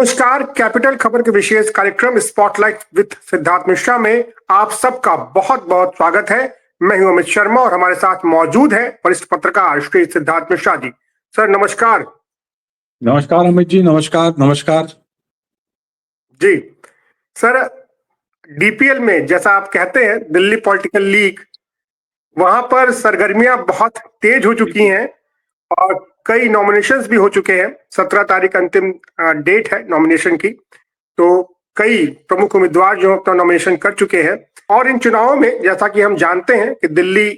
नमस्कार। कैपिटल खबर के विशेष कार्यक्रम स्पॉटलाइट विद सिद्धार्थ मिश्रा में आप सबका बहुत बहुत स्वागत है। मैं हूं अमित शर्मा और हमारे साथ मौजूद है वरिष्ठ पत्रकार श्री सिद्धार्थ मिश्रा जी। सर नमस्कार। नमस्कार अमित जी, नमस्कार नमस्कार जी सर, डीपीएल में जैसा आप कहते हैं दिल्ली पॉलिटिकल लीग, वहां पर सरगर्मियां बहुत तेज हो चुकी हैं और कई नॉमिनेशंस भी हो चुके हैं। 17 तारीख अंतिम डेट है नॉमिनेशन की, तो कई प्रमुख उम्मीदवार जो अपना नॉमिनेशन कर चुके हैं। और इन चुनावों में जैसा कि हम जानते हैं कि दिल्ली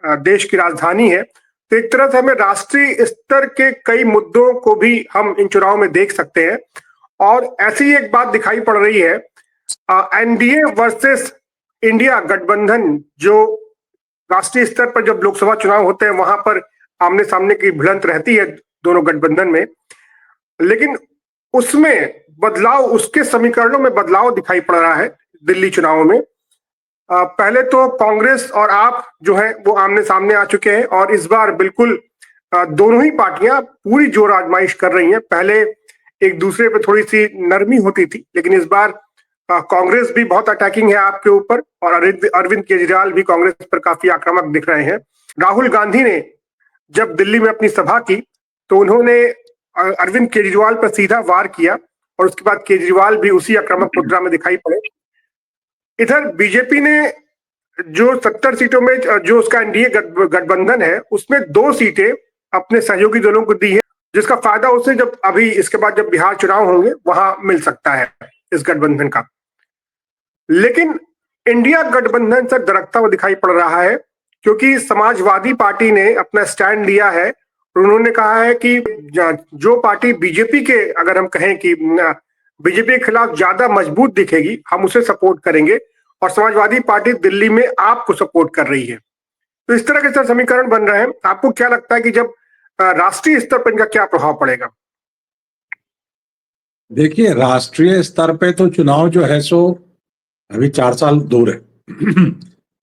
देश की राजधानी है, तो एक तरह से हमें राष्ट्रीय स्तर के कई मुद्दों को भी हम इन चुनावों में देख सकते हैं। और ऐसी एक बात दिखाई पड़ रही है, एनडीए वर्सेस इंडिया गठबंधन, जो राष्ट्रीय स्तर पर जब लोकसभा चुनाव होते हैं वहां पर आमने सामने की भिड़ंत रहती है दोनों गठबंधन में, लेकिन उसमें बदलाव, उसके समीकरणों में बदलाव दिखाई पड़ रहा है दिल्ली चुनावों में। पहले तो कांग्रेस और आप जो है वो आमने सामने आ चुके हैं और इस बार बिल्कुल दोनों ही पार्टियां पूरी जोर आजमाइश कर रही हैं। पहले एक दूसरे पे थोड़ी सी नरमी होती थी, लेकिन इस बार कांग्रेस भी बहुत अटैकिंग है आपके ऊपर और अरविंद केजरीवाल भी कांग्रेस पर काफी आक्रामक दिख रहे हैं। राहुल गांधी ने जब दिल्ली में अपनी सभा की तो उन्होंने अरविंद केजरीवाल पर सीधा वार किया और उसके बाद केजरीवाल भी उसी आक्रामक मुद्रा में दिखाई पड़े। इधर बीजेपी ने जो 70 सीटों में जो उसका एनडीए गठबंधन है उसमें 2 सीटें अपने सहयोगी दलों को दी है, जिसका फायदा उसे जब अभी इसके बाद जब बिहार चुनाव होंगे वहां मिल सकता है इस गठबंधन का। लेकिन इंडिया गठबंधन से दरकता हुआ दिखाई पड़ रहा है, क्योंकि समाजवादी पार्टी ने अपना स्टैंड लिया है और उन्होंने कहा है कि जो पार्टी बीजेपी के, अगर हम कहें कि बीजेपी के खिलाफ ज्यादा मजबूत दिखेगी, हम उसे सपोर्ट करेंगे और समाजवादी पार्टी दिल्ली में आपको सपोर्ट कर रही है। तो इस तरह के समीकरण बन रहे हैं। आपको क्या लगता है कि जब राष्ट्रीय स्तर पर इनका क्या प्रभाव पड़ेगा? देखिए, राष्ट्रीय स्तर पे तो चुनाव जो है सो अभी 4 साल दूर है।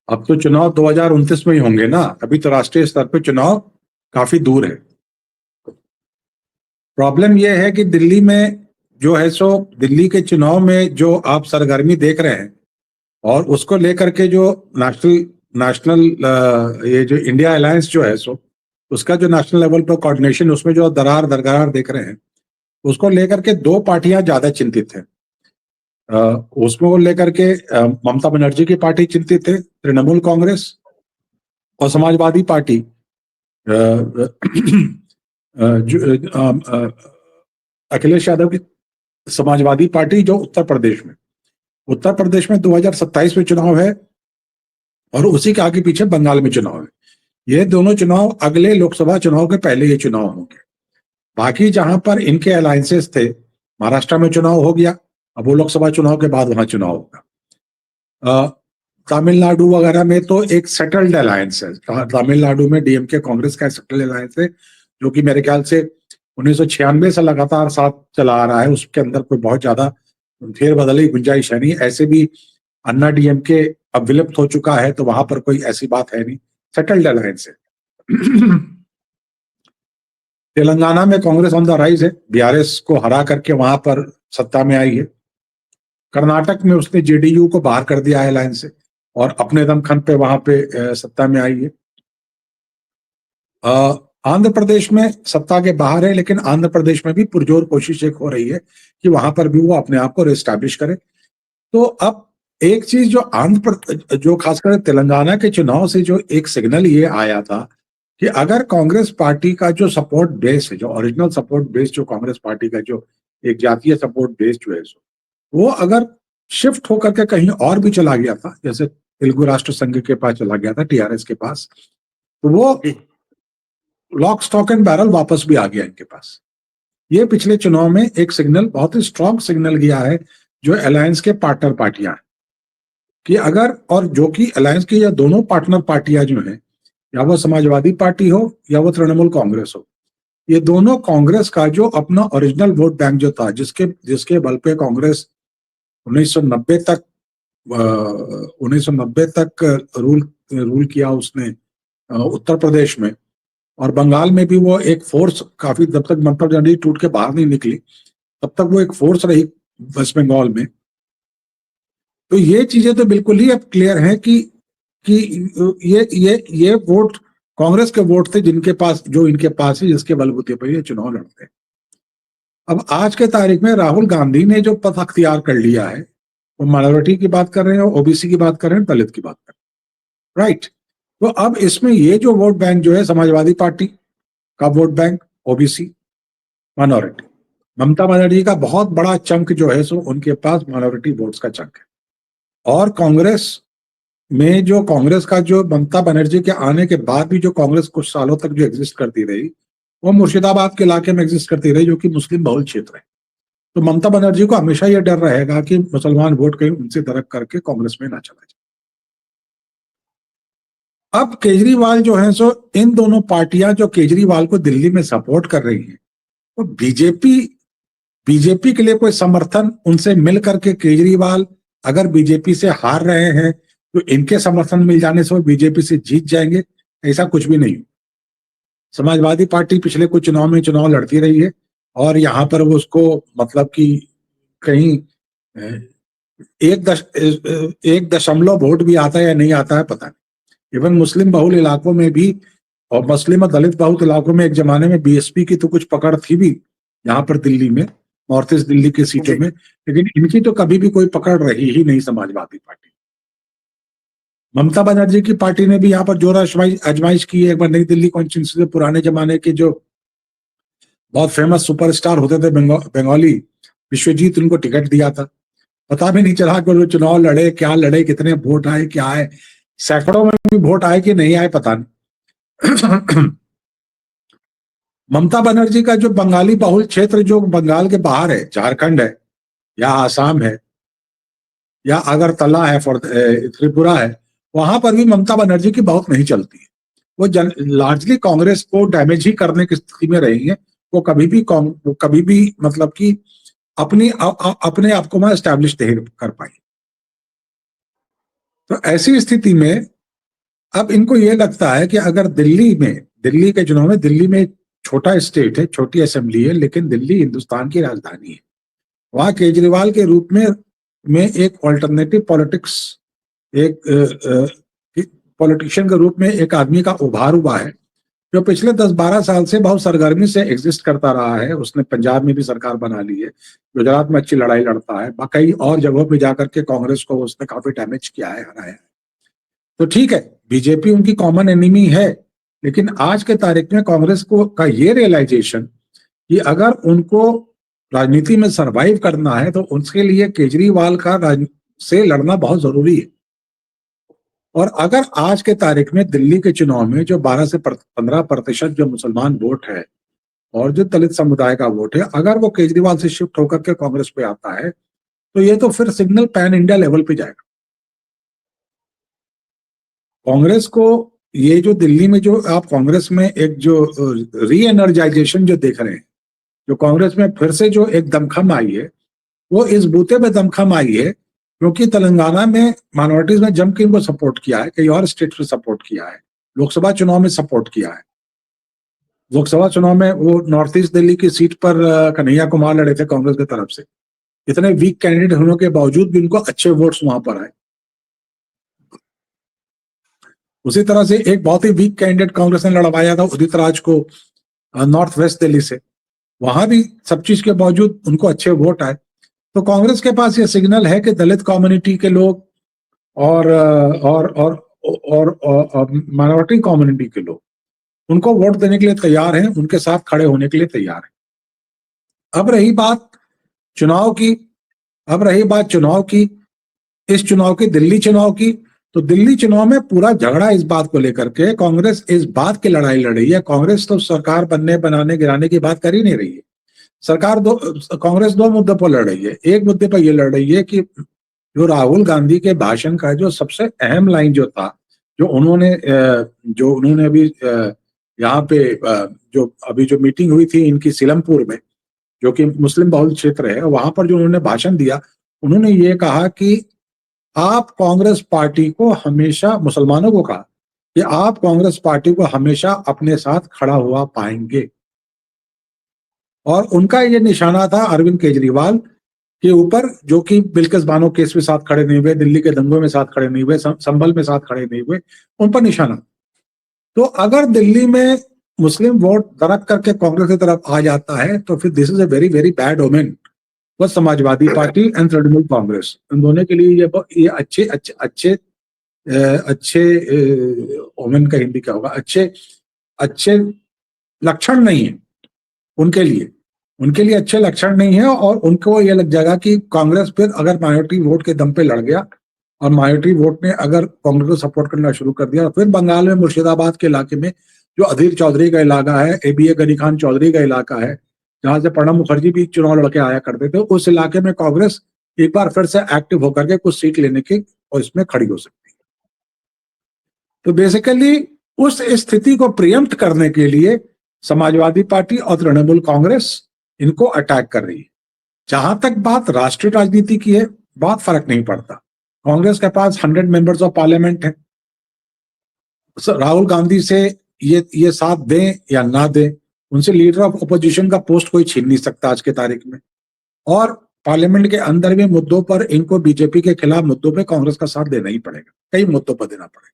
अब तो चुनाव 2029 में ही होंगे ना, अभी तो राष्ट्रीय स्तर पे चुनाव काफी दूर है। प्रॉब्लम यह है कि दिल्ली में जो है सो दिल्ली के चुनाव में जो आप सरगर्मी देख रहे हैं और उसको लेकर के जो नेशनल ये जो इंडिया अलायंस जो है सो उसका जो नेशनल लेवल पर कोऑर्डिनेशन, उसमें जो दरगार देख रहे हैं, उसको लेकर के 2 पार्टियां ज्यादा चिंतित हैं। उसको लेकर के ममता बनर्जी की पार्टी चिंतित है, तृणमूल कांग्रेस और समाजवादी पार्टी अखिलेश यादव की समाजवादी पार्टी जो उत्तर प्रदेश में 2027 में चुनाव है और उसी के आगे पीछे बंगाल में चुनाव है। ये दोनों चुनाव अगले लोकसभा चुनाव के पहले ये चुनाव होंगे। बाकी जहां पर इनके अलायंसेस थे, महाराष्ट्र में चुनाव हो गया, अब वो लोकसभा चुनाव के बाद वहां चुनाव होगा। तमिलनाडु वगैरह में तो एक सेटल्ड अलायंस है। तमिलनाडु में डीएमके कांग्रेस का सेटल्ड अलायंस है, जो कि मेरे ख्याल से 1996 से लगातार साथ चला आ रहा है। उसके अंदर कोई बहुत ज्यादा फेरबदल की गुंजाइश है नहीं। ऐसे भी अन्ना डीएमके अब विलुप्त हो चुका है, तो वहां पर कोई ऐसी बात है नहीं, सेटल्ड अलायंस है। तेलंगाना में कांग्रेस ऑन द राइज है, बीआरएस को हरा करके वहां पर सत्ता में आई है। कर्नाटक में उसने जेडीयू को बाहर कर दिया है अलायंस से और अपने दमखम पे वहां पे सत्ता में आई है। आंध्र प्रदेश में सत्ता के बाहर है, लेकिन आंध्र प्रदेश में भी पुरजोर कोशिश एक हो रही है कि वहां पर भी वो अपने आप को रिस्टैब्लिश करे। तो अब एक चीज जो खासकर तेलंगाना के चुनाव से जो एक सिग्नल ये आया था कि अगर कांग्रेस पार्टी का जो सपोर्ट बेस है, जो ओरिजिनल सपोर्ट बेस जो कांग्रेस पार्टी का जो एक जातीय सपोर्ट बेस जो है वो अगर शिफ्ट होकर के कहीं और भी चला गया था, जैसे तेलुगु राष्ट्र संघ के पास चला गया था, टीआरएस के पास, तो वो लॉक स्टॉक एंड बैरल वापस भी आ गया इनके पास। ये पिछले चुनाव में एक सिग्नल, बहुत ही स्ट्रॉन्ग सिग्नल गया है जो अलायंस के पार्टनर पार्टियां हैं कि अगर, और जो कि अलायंस की या दोनों पार्टनर पार्टियां जो हैं, या वो समाजवादी पार्टी हो या वो तृणमूल कांग्रेस हो, ये दोनों कांग्रेस का जो अपना ओरिजिनल वोट बैंक जो था, जिसके बल पे कांग्रेस 1990 तक रूल किया उसने उत्तर प्रदेश में, और बंगाल में भी वो एक फोर्स काफी, जब तक ममता बनर्जी टूट के बाहर नहीं निकली तब तक वो एक फोर्स रही वेस्ट बंगाल में। तो ये चीजें तो बिल्कुल ही अब क्लियर हैं कि ये वोट कांग्रेस के वोट थे जिनके पास, जो इनके पास है, जिसके बलबूते पर ये चुनाव लड़ते हैं। अब आज के तारीख में राहुल गांधी ने जो पथ अख्तियार कर लिया है, वो माइनॉरिटी की बात कर रहे हैं, ओबीसी की बात कर रहे हैं, दलित की बात कर रहे हैं, राइट। तो अब इसमें ये जो वोट बैंक जो है, समाजवादी पार्टी का vote bank, OBC, minority, Mamata Banerjee का बहुत बड़ा चंक जो है सो उनके पास माइनॉरिटी वोट्स का चंक है। और कांग्रेस में जो कांग्रेस का जो ममता बनर्जी के आने के बाद भी जो कांग्रेस कुछ सालों तक जो एग्जिस्ट करती रही, वो मुर्शिदाबाद के इलाके में एग्जिस्ट करती रही, जो कि मुस्लिम बहुल क्षेत्र है। तो ममता बनर्जी को हमेशा यह डर रहेगा कि मुसलमान वोट कहीं उनसे दरक करके कांग्रेस में ना चला जाए। अब केजरीवाल जो है सो, इन दोनों पार्टियां जो केजरीवाल को दिल्ली में सपोर्ट कर रही हैं, तो बीजेपी के लिए कोई समर्थन उनसे मिल करके केजरीवाल अगर बीजेपी से हार रहे हैं तो इनके समर्थन मिल जाने से वो बीजेपी से जीत जाएंगे, ऐसा कुछ भी नहीं। समाजवादी पार्टी पिछले कुछ चुनाव में चुनाव लड़ती रही है और यहाँ पर वो उसको मतलब कि कहीं 1 दशमलव वोट भी आता है या नहीं आता है पता नहीं। इवन मुस्लिम बहुल इलाकों में भी और मुस्लिम और दलित बहुल इलाकों में एक जमाने में बीएसपी की तो कुछ पकड़ थी भी यहाँ पर दिल्ली में, नॉर्थ ईस्ट दिल्ली की सीटों में, लेकिन इनकी तो कभी भी कोई पकड़ रही ही नहीं समाजवादी पार्टी। ममता बनर्जी की पार्टी ने भी यहाँ पर जोर आजमाइश की है। एक बार नई दिल्ली कॉन्स्टिट्यूंसी से पुराने जमाने के जो बहुत फेमस सुपरस्टार होते थे बंगाली, विश्वजीत, उनको टिकट दिया था। पता भी नहीं चला कि वो चुनाव लड़े, क्या लड़े, कितने वोट आए, क्या आए, सैकड़ों में भी वोट आए कि नहीं आए पता नहीं। ममता बनर्जी का जो बंगाली बहुल क्षेत्र जो बंगाल के बाहर है, झारखंड है या आसाम है या अगरतला है, त्रिपुरा है, वहां पर भी ममता बनर्जी की बहुत नहीं चलती है। वो लार्जली कांग्रेस को डैमेज ही करने की स्थिति में रही है। वो कभी भी मतलब कि अपने आप को मैं एस्टैब्लिश नहीं कर पाई। तो ऐसी स्थिति में अब इनको ये लगता है कि अगर दिल्ली के चुनाव में, दिल्ली में छोटा स्टेट है, छोटी असेंबली है, लेकिन दिल्ली हिंदुस्तान की राजधानी है। वहां केजरीवाल के रूप में एक ऑल्टरनेटिव पॉलिटिक्स, एक पॉलिटिशियन के रूप में एक आदमी का उभार हुआ है जो पिछले 10-12 साल से बहुत सरगर्मी से एग्जिस्ट करता रहा है। उसने पंजाब में भी सरकार बना ली है, गुजरात में अच्छी लड़ाई लड़ता है, कई और जगहों पे जाकर के कांग्रेस को उसने काफी डैमेज किया है, हराया है। तो ठीक है, बीजेपी उनकी कॉमन एनिमी है, लेकिन आज के तारीख में कांग्रेस को का ये रियलाइजेशन कि अगर उनको राजनीति में सरवाइव करना है तो उसके लिए केजरीवाल का से लड़ना बहुत जरूरी है। और अगर आज के तारीख में दिल्ली के चुनाव में जो 12 से 15% जो मुसलमान वोट है और जो दलित समुदाय का वोट है, अगर वो केजरीवाल से शिफ्ट होकर के कांग्रेस पे आता है तो ये तो फिर सिग्नल पैन इंडिया लेवल पे जाएगा। कांग्रेस को ये जो दिल्ली में जो आप कांग्रेस में एक जो री एनर्जाइजेशन जो देख रहे हैं, जो कांग्रेस में फिर से जो एक दमखम आई है, वो इस बूते पे दमखम आई है क्योंकि तेलंगाना में माइनॉरिटीज ने जम के इनको सपोर्ट किया है, कई और स्टेट में सपोर्ट किया है, लोकसभा चुनाव में सपोर्ट किया है। लोकसभा चुनाव में वो नॉर्थ ईस्ट दिल्ली की सीट पर कन्हैया कुमार लड़े थे कांग्रेस की तरफ से। इतने वीक कैंडिडेट होने के बावजूद भी उनको अच्छे वोट्स वहां पर आए। उसी तरह से एक बहुत ही वीक कैंडिडेट कांग्रेस ने लड़वाया था उदित राज को नॉर्थ वेस्ट दिल्ली से, वहां भी सब चीज के बावजूद उनको अच्छे वोट आए। तो कांग्रेस के पास ये सिग्नल है कि दलित कम्युनिटी के लोग और माइनॉरिटी कम्युनिटी के लोग उनको वोट देने के लिए तैयार हैं, उनके साथ खड़े होने के लिए तैयार हैं। अब रही बात चुनाव की, इस चुनाव की, दिल्ली चुनाव की, तो दिल्ली चुनाव में पूरा झगड़ा इस बात को लेकर के, कांग्रेस इस बात की लड़ाई लड़ रही है। कांग्रेस तो सरकार बनाने गिराने की बात कर ही नहीं रही है। कांग्रेस दो मुद्दों पर लड़ रही है। एक मुद्दे पर यह लड़ रही है कि जो राहुल गांधी के भाषण का जो सबसे अहम लाइन जो था, जो उन्होंने अभी यहाँ पे जो मीटिंग हुई थी इनकी सीलमपुर में, जो कि मुस्लिम बहुल क्षेत्र है, वहां पर जो उन्होंने भाषण दिया, उन्होंने ये कहा कि आप कांग्रेस पार्टी को हमेशा, मुसलमानों को कहा कि आप कांग्रेस पार्टी को हमेशा अपने साथ खड़ा हुआ पाएंगे। और उनका ये निशाना था अरविंद केजरीवाल के ऊपर, जो कि बिल्किस बानो केस में साथ खड़े नहीं हुए, दिल्ली के दंगों में साथ खड़े नहीं हुए, संभल में साथ खड़े नहीं हुए, उन पर निशाना। तो अगर दिल्ली में मुस्लिम वोट दरक करके कांग्रेस की तरफ आ जाता है तो फिर this is a very very bad omen for Samajwadi Party and Trinamool Congress. इन दोनों के लिए ये अच्छे अच्छे अच्छे अच्छे ओमेन का हिंदी क्या होगा, अच्छे अच्छे लक्षण नहीं है उनके लिए। उनके लिए अच्छे लक्षण नहीं है, और उनको ये लग जाएगा कि कांग्रेस फिर अगर माइनॉरिटी वोट के दम पे लड़ गया और माइनॉरिटी वोट ने अगर कांग्रेस को सपोर्ट करना शुरू कर दिया, फिर बंगाल में मुर्शिदाबाद के इलाके में जो अधीर चौधरी का इलाका है, एबीए गनी खान चौधरी का इलाका है, जहां से प्रणब मुखर्जी भी चुनाव लड़के आया करते थे, उस इलाके में कांग्रेस एक बार फिर से एक्टिव होकर के कुछ सीट लेने की और इसमें खड़ी हो सकती है। तो बेसिकली उस स्थिति को प्रियम्प्ट करने के लिए समाजवादी पार्टी और तृणमूल कांग्रेस इनको अटैक कर रही है। जहां तक बात राष्ट्रीय राजनीति की है, बहुत फर्क नहीं पड़ता। कांग्रेस के पास 100 मेंबर्स ऑफ पार्लियामेंट है। राहुल गांधी से ये साथ दें या ना दें, उनसे लीडर ऑफ ओपोजिशन का पोस्ट कोई छीन नहीं सकता आज के तारीख में। और पार्लियामेंट के अंदर भी मुद्दों पर इनको बीजेपी के खिलाफ मुद्दों पे कांग्रेस का साथ देना ही पड़ेगा, कई मुद्दों पर देना पड़ेगा।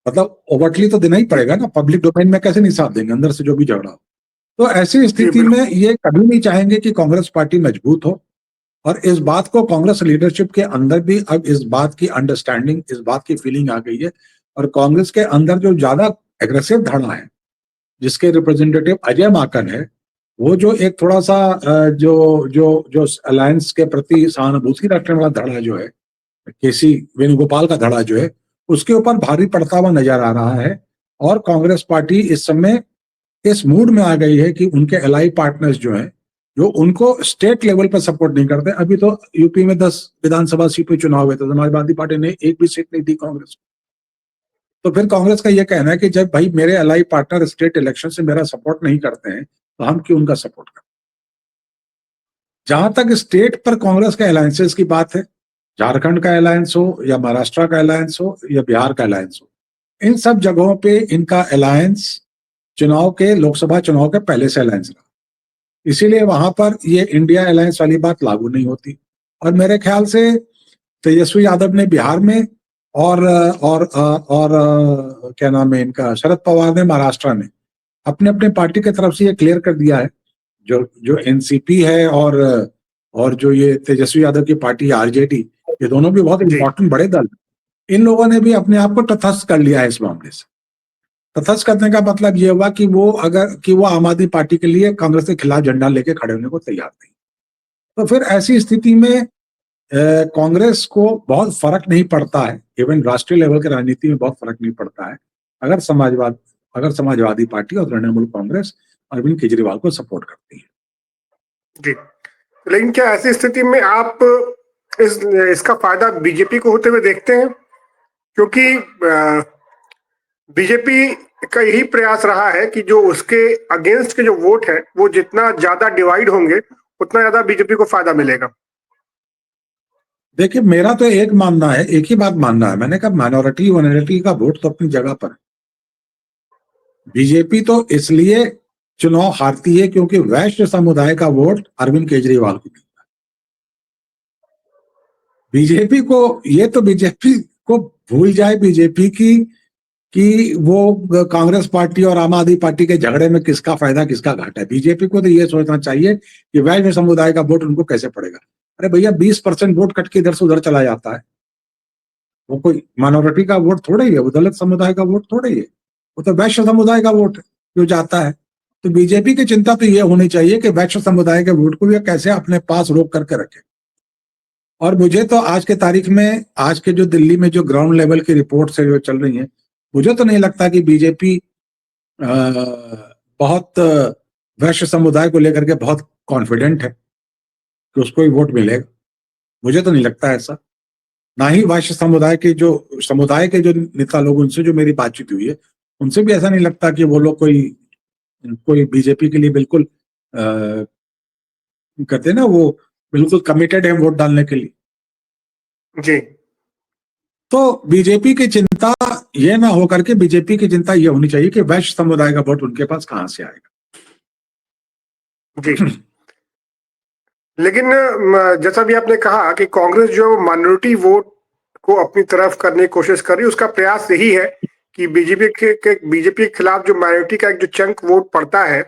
मतलब ओवरटली तो देना ही पड़ेगा ना, पब्लिक डोमेन में कैसे नहीं साथ देंगे, अंदर से जो भी झगड़ा हो। तो ऐसी स्थिति में ये कभी नहीं चाहेंगे कि कांग्रेस पार्टी मजबूत हो, और इस बात को कांग्रेस लीडरशिप के अंदर भी अब इस बात की अंडरस्टैंडिंग, इस बात की फीलिंग आ गई है। और कांग्रेस के अंदर जो ज्यादा एग्रेसिव धड़ा है, जिसके रिप्रेजेंटेटिव अजय माकन है, वो जो एक थोड़ा सा जो जो जो अलायंस के प्रति सहानुभूति रखने वाला धड़ा जो है, केसी वेणुगोपाल का धड़ा जो है, उसके ऊपर भारी पड़ता हुआ नजर आ रहा है। और कांग्रेस पार्टी इस समय इस मूड में आ गई है कि उनके एलाई पार्टनर्स जो हैं, जो उनको स्टेट लेवल पर सपोर्ट नहीं करते। अभी तो यूपी में 10 विधानसभा सीट पे चुनाव हुए थे, समाजवादी पार्टी ने एक भी सीट नहीं दी कांग्रेस को। तो फिर कांग्रेस का यह कहना है कि जब भाई मेरे एलाई पार्टनर स्टेट इलेक्शन से मेरा सपोर्ट नहीं करते हैं, तो हम क्यों उनका सपोर्ट करें। जहां तक स्टेट पर कांग्रेस के अलायंसेस की बात है, झारखंड का अलायंस हो या महाराष्ट्र का अलायंस हो या बिहार का अलायंस हो, इन सब जगहों पे इनका अलायंस चुनाव के, लोकसभा चुनाव के पहले से अलायंस रहा। इसीलिए वहां पर ये इंडिया अलायंस वाली बात लागू नहीं होती। और मेरे ख्याल से तेजस्वी यादव ने बिहार में और क्या नाम है इनका, शरद पवार ने महाराष्ट्र में अपने अपने पार्टी की तरफ से ये क्लियर कर दिया है। जो जो एनसीपी है और जो ये तेजस्वी यादव की पार्टी आरजेडी, ये दोनों भी बहुत इंपॉर्टेंट बड़े दल, इन लोगों ने भी अपने आप को तटस्थ कर लिया है इस मामले से। तटस्थ करने का मतलब ये हुआ कि वो आम आदमी पार्टी के लिए कांग्रेस के खिलाफ झंडा लेके खड़े होने को तैयार नहीं। तो फिर ऐसी स्थिति में कांग्रेस को बहुत फर्क नहीं पड़ता है, इवन राष्ट्रीय लेवल की राजनीति में बहुत फर्क नहीं पड़ता है, अगर समाजवादी पार्टी और तृणमूल कांग्रेस अरविंद केजरीवाल को सपोर्ट करती है। जी, लेकिन क्या ऐसी स्थिति में आप इसका फायदा बीजेपी को होते हुए देखते हैं? क्योंकि बीजेपी का यही प्रयास रहा है कि जो उसके अगेंस्ट के जो वोट है, वो जितना ज्यादा डिवाइड होंगे उतना ज्यादा बीजेपी को फायदा मिलेगा। देखिए, मेरा तो एक मानना है, एक ही बात मानना है, मैंने कहा माइनॉरिटी का वोट तो अपनी जगह पर। बीजेपी तो इसलिए चुनाव हारती है क्योंकि वैश्य समुदाय का वोट अरविंद केजरीवाल को मिलता है। बीजेपी को भूल जाए बीजेपी कि वो कांग्रेस पार्टी और आम आदमी पार्टी के झगड़े में किसका फायदा किसका घाटा है। बीजेपी को तो ये सोचना चाहिए कि वैश्य समुदाय का वोट उनको कैसे पड़ेगा। अरे भैया, 20% वोट कट के इधर से उधर चला जाता है, वो कोई माइनॉरिटी का वोट थोड़ा ही है, वो दलित समुदाय का वोट थोड़ा ही है, वो तो वैश्य समुदाय का वोट है जो जाता है। तो बीजेपी की चिंता तो ये होनी चाहिए कि वैश्य समुदाय के वोट को भी कैसे अपने पास रोक करके रखे। और मुझे तो आज के तारीख में, आज के जो दिल्ली में जो ग्राउंड लेवल की रिपोर्ट है जो चल रही है, मुझे तो नहीं लगता कि बीजेपी बहुत वैश्य समुदाय को लेकर के बहुत कॉन्फिडेंट है कि उसको ही वोट मिलेगा। मुझे तो नहीं लगता ऐसा। ना ही वैश्य समुदाय के जो नेता लोग, उनसे जो मेरी बातचीत हुई है, उनसे भी ऐसा नहीं लगता कि वो लोग कोई बीजेपी के लिए बिल्कुल कहते हैं ना, वो बिल्कुल कमिटेड है वोट डालने के लिए। जी, तो बीजेपी की चिंता ये ना होकर के बीजेपी की चिंता ये होनी चाहिए कि वैश्य समुदाय का वोट उनके पास कहां से आएगा। जी। लेकिन जैसा भी आपने कहा कि कांग्रेस जो माइनॉरिटी वोट को अपनी तरफ करने की कोशिश कर रही है, उसका प्रयास यही है कि बीजेपी के खिलाफ जो माइनॉरिटी का एक जो चंक वोट पड़ता है,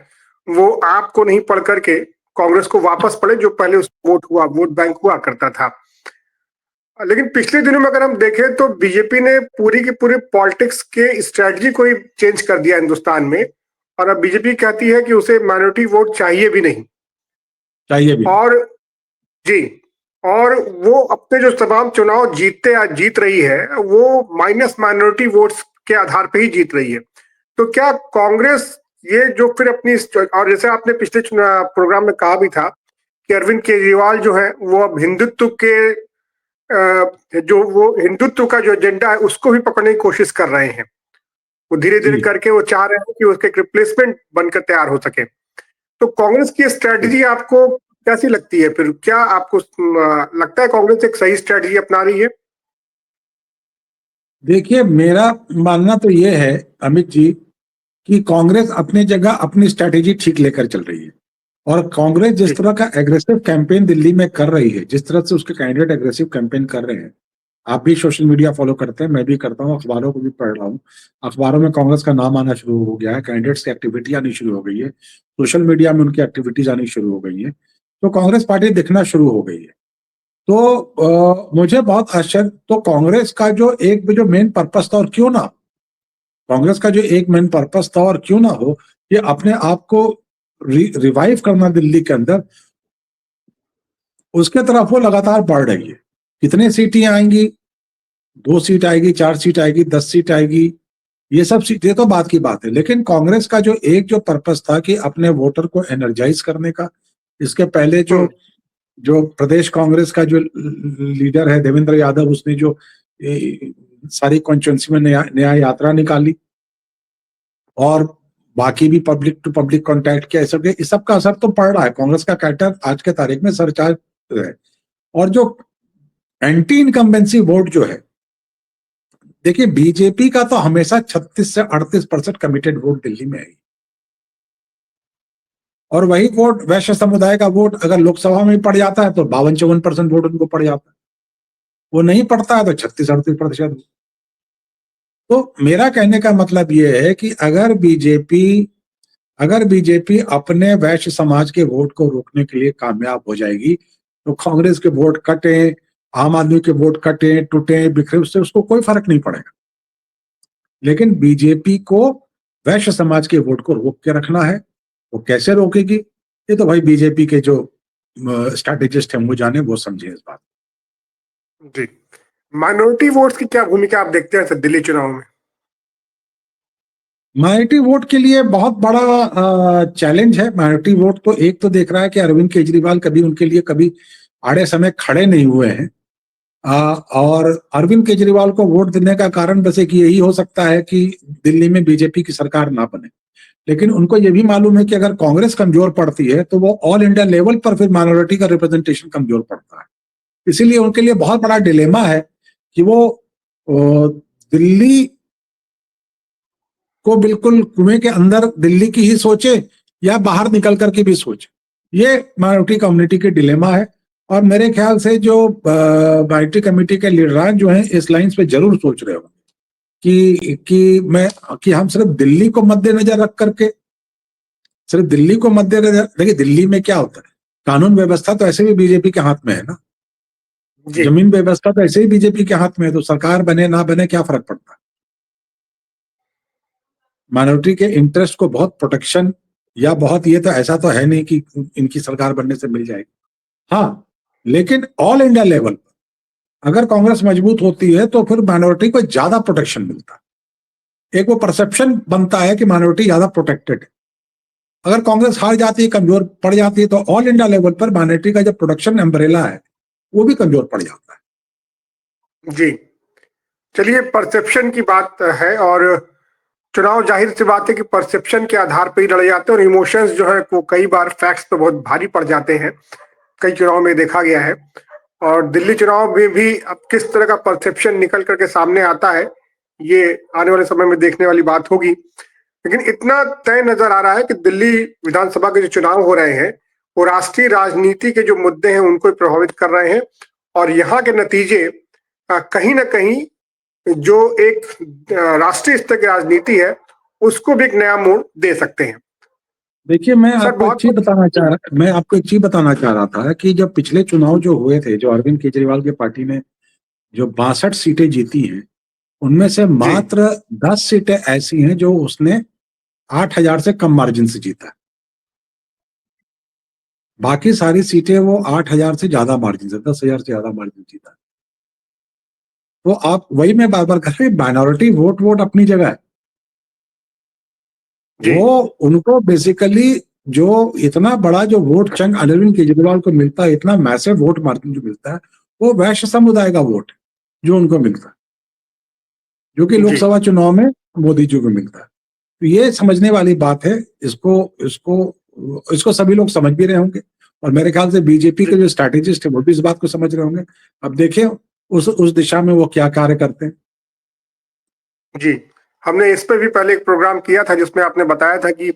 वो आपको नहीं पढ़ करके कांग्रेस को वापस पड़े, जो पहले उस वोट बैंक हुआ करता था। लेकिन पिछले दिनों में अगर हम देखें तो बीजेपी ने पूरी की पूरी पॉलिटिक्स के स्ट्रेटजी को ही चेंज कर दिया हिंदुस्तान में, और अब बीजेपी कहती है कि उसे माइनॉरिटी वोट चाहिए भी नहीं। चाहिए भी। और जी, और वो अपने जो तमाम चुनाव जीत रही है, वो माइनस माइनॉरिटी वोट्स के आधार पे ही जीत रही है। तो क्या कांग्रेस ये जो फिर अपनी, और जैसे आपने पिछले प्रोग्राम में कहा भी था कि अरविंद केजरीवाल जो है वो अब हिंदुत्व के जो वो हिंदुत्व का जो एजेंडा है उसको भी पकड़ने की कोशिश कर रहे हैं। वो धीरे धीरे जी। करके वो चाह रहे हैं कि उसके रिप्लेसमेंट बनकर तैयार हो सके। तो कांग्रेस की स्ट्रेटजी आपको कैसी लगती है? फिर क्या आपको लगता है कांग्रेस एक सही स्ट्रेटजी अपना रही है? देखिए, मेरा मानना तो ये है अमित जी कि कांग्रेस अपनी जगह अपनी स्ट्रेटेजी ठीक लेकर चल रही है। और कांग्रेस जिस जी। तरह का एग्रेसिव कैंपेन दिल्ली में कर रही है, जिस तरह से उसके कैंडिडेट एग्रेसिव कैंपेन कर रहे हैं, आप भी सोशल मीडिया फॉलो करते हैं, मैं भी करता हूँ, अखबारों को भी पढ़ रहा हूँ। अखबारों में कांग्रेस का नाम आना शुरू हो गया है, कैंडिडेट्स की एक्टिविटी आनी शुरू हो गई है, सोशल मीडिया में उनकी एक्टिविटीज आनी शुरू हो गई है, तो कांग्रेस पार्टी दिखना शुरू हो गई है। तो मुझे बहुत आश्चर्य, तो कांग्रेस का जो मेन पर्पस था, और क्यों ना कांग्रेस का जो एक मेन पर्पस था, और क्यों ना हो कि अपने आप को रिवाइव करना दिल्ली के अंदर, उसके तरफ वो लगातार बढ़ रही है। कितने सीटें आएंगी, 2 सीट आएगी, 4 सीट आएगी, 10 सीट आएगी, ये सब सीटें तो बात की बात है। लेकिन कांग्रेस का जो पर्पस था कि अपने वोटर को एनर्जाइज करने का, इसके पहले जो हम्म। जो प्रदेश कांग्रेस का जो लीडर है देवेंद्र यादव, उसने जो सारी कॉन्स्टिट्यूंसी में नया यात्रा निकाली, और बाकी भी पब्लिक टू पब्लिक कांटेक्ट किया, इस सब का असर तो पड़ रहा है। कांग्रेस का कैरेक्टर आज के तारीख में सरचार्ज है। और जो एंटी इनकम्बेंसी वोट जो है, देखिए बीजेपी का तो हमेशा 36 से 38% कमिटेड वोट दिल्ली में है, और वही वोट वैश्य समुदाय का वोट अगर लोकसभा में पड़ जाता है तो 52-54% वोट उनको पड़ जाता है, वो नहीं पड़ता है तो 36-38%। तो मेरा कहने का मतलब ये है कि अगर बीजेपी अपने वैश्य समाज के वोट को रोकने के लिए कामयाब हो जाएगी, तो कांग्रेस के वोट कटे, आम आदमी के वोट कटे, टूटे, बिखरे, उससे उसको कोई फर्क नहीं पड़ेगा। लेकिन बीजेपी को वैश्य समाज के वोट को रोक के रखना है। वो कैसे रोकेगी, ये तो भाई बीजेपी के जो स्ट्रैटेजिस्ट हैं वो जाने, वो समझे इस बात। जी। माइनॉरिटी वोट्स की क्या भूमिका आप देखते हैं सर दिल्ली चुनाव में? माइनॉरिटी वोट के लिए बहुत बड़ा चैलेंज है। माइनॉरिटी वोट तो एक तो देख रहा है कि अरविंद केजरीवाल कभी उनके लिए कभी आड़े समय खड़े नहीं हुए हैं, और अरविंद केजरीवाल को वोट देने का कारण बस एक यही हो सकता है कि दिल्ली में बीजेपी की सरकार ना बने। लेकिन उनको ये भी मालूम है कि अगर कांग्रेस कमजोर पड़ती है तो वो ऑल इंडिया लेवल पर फिर माइनॉरिटी का रिप्रेजेंटेशन कमजोर पड़ता है। इसीलिए उनके लिए बहुत बड़ा डिलेमा है कि वो दिल्ली को बिल्कुल कुएं के अंदर दिल्ली की ही सोचे या बाहर निकल करके भी सोचे। ये माइनॉरिटी कम्युनिटी की डिलेमा है, और मेरे ख्याल से जो माइनॉरिटी कमेटी के लीडरान जो हैं इस लाइन पे जरूर सोच रहे हो कि हम सिर्फ दिल्ली को मद्देनजर रख करके, सिर्फ दिल्ली को मद्देनजर, देखिए दिल्ली में क्या होता है, कानून व्यवस्था तो ऐसे भी बीजेपी के हाथ में है ना, जी। जमीन व्यवस्था तो ऐसे ही बीजेपी के हाथ में है, तो सरकार बने ना बने क्या फर्क पड़ता है। माइनॉरिटी के इंटरेस्ट को बहुत प्रोटेक्शन या बहुत, ये तो ऐसा तो है नहीं कि इनकी सरकार बनने से मिल जाएगी। हाँ, लेकिन ऑल इंडिया लेवल पर अगर कांग्रेस मजबूत होती है तो फिर माइनॉरिटी को ज्यादा प्रोटेक्शन मिलता है। एक वो परसेप्शन बनता है कि माइनॉरिटी ज्यादा प्रोटेक्टेड है। अगर कांग्रेस हार जाती है, कमजोर पड़ जाती है, तो ऑल इंडिया लेवल पर माइनॉरिटी का जो प्रोटेक्शन अम्ब्रेला है वो भी कमजोर पड़ जाता है। जी। चलिए, परसेप्शन की बात है, और चुनाव जाहिर सी बात है कि परसेप्शन के आधार पर ही लड़े जाते हैं, और इमोशंस जो है वो कई बार फैक्ट्स पे बहुत भारी पड़ जाते हैं। कई चुनाव में देखा गया है, और दिल्ली चुनाव में भी अब किस तरह का परसेप्शन निकल करके सामने आता है, ये आने वाले समय में देखने वाली बात होगी। लेकिन इतना तय नजर आ रहा है कि दिल्ली विधानसभा के जो चुनाव हो रहे हैं वो राष्ट्रीय राजनीति के जो मुद्दे हैं उनको प्रभावित कर रहे हैं, और यहाँ के नतीजे कहीं ना कहीं जो एक राष्ट्रीय स्तर की राजनीति है उसको भी एक नया मोड़ दे सकते हैं। देखिए, मैं आपको एक चीज बताना चाह रहा था कि जब पिछले चुनाव जो हुए थे, जो अरविंद केजरीवाल की पार्टी ने जो 62 सीटें जीती हैं, उनमें से मात्र 10 सीटें ऐसी हैं जो उसने 8,000 से कम मार्जिन से जीता। बाकी सारी सीटें वो 8,000 से ज्यादा मार्जिन से, 10,000 से ज्यादा मार्जिन जीता। तो आप वही मैं बार बार कह रहा हूं, माइनॉरिटी वोट अपनी जगह है। वो उनको बेसिकली जो इतना बड़ा जो वोट चंक अरविंद केजरीवाल को मिलता है, इतना मैसिव वोट मार्जिन जो मिलता है, वो वैश्य समुदाय का वोट जो उनको मिलता है, जो कि लोकसभा चुनाव में मोदी जी को मिलता है। तो ये समझने वाली बात है। इसको सभी लोग समझ भी रहे होंगे, और मेरे ख्याल से बीजेपी के जो स्ट्रैटेजिस्ट है वो भी इस बात को समझ रहे होंगे। अब देखिए उस दिशा में वो क्या कार्य करते हैं। जी, हमने इस पर भी पहले एक प्रोग्राम किया था जिसमें आपने बताया था कि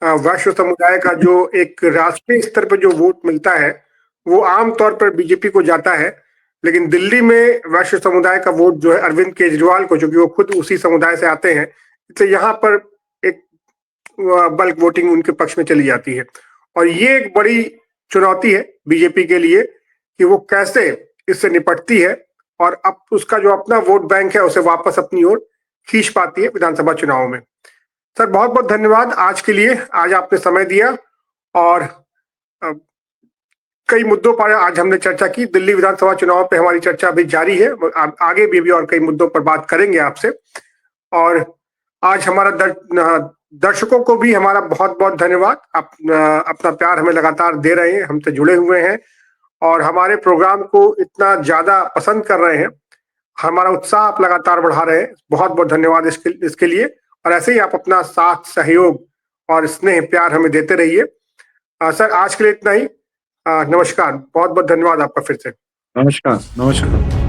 वैश्य समुदाय का जो एक राष्ट्रीय स्तर पर जो वोट मिलता है वो आमतौर पर बीजेपी को जाता है, लेकिन दिल्ली में वैश्य समुदाय का वोट जो है अरविंद केजरीवाल को, क्योंकि वो खुद उसी समुदाय से आते हैं, इसलिए यहाँ पर एक बल्क वोटिंग उनके पक्ष में चली जाती है। और ये एक बड़ी चुनौती है बीजेपी के लिए कि वो कैसे इससे निपटती है और अब उसका जो अपना वोट बैंक है उसे वापस अपनी ओर खींच पाती है विधानसभा चुनाव में। सर बहुत बहुत धन्यवाद आज के लिए, आज आपने समय दिया और कई मुद्दों पर आज हमने चर्चा की। दिल्ली विधानसभा चुनाव पे हमारी चर्चा अभी जारी है, आगे भी और कई मुद्दों पर बात करेंगे आपसे। और आज हमारा दर्शकों को भी हमारा बहुत बहुत धन्यवाद। आप अपना प्यार हमें लगातार दे रहे हैं, हमसे जुड़े हुए हैं और हमारे प्रोग्राम को इतना ज्यादा पसंद कर रहे हैं। हमारा उत्साह आप लगातार बढ़ा रहे हैं, बहुत बहुत धन्यवाद इसके लिए। और ऐसे ही आप अपना साथ सहयोग और स्नेह प्यार हमें देते रहिए। सर आज के लिए इतना ही। नमस्कार, बहुत बहुत धन्यवाद आपका फिर से। नमस्कार।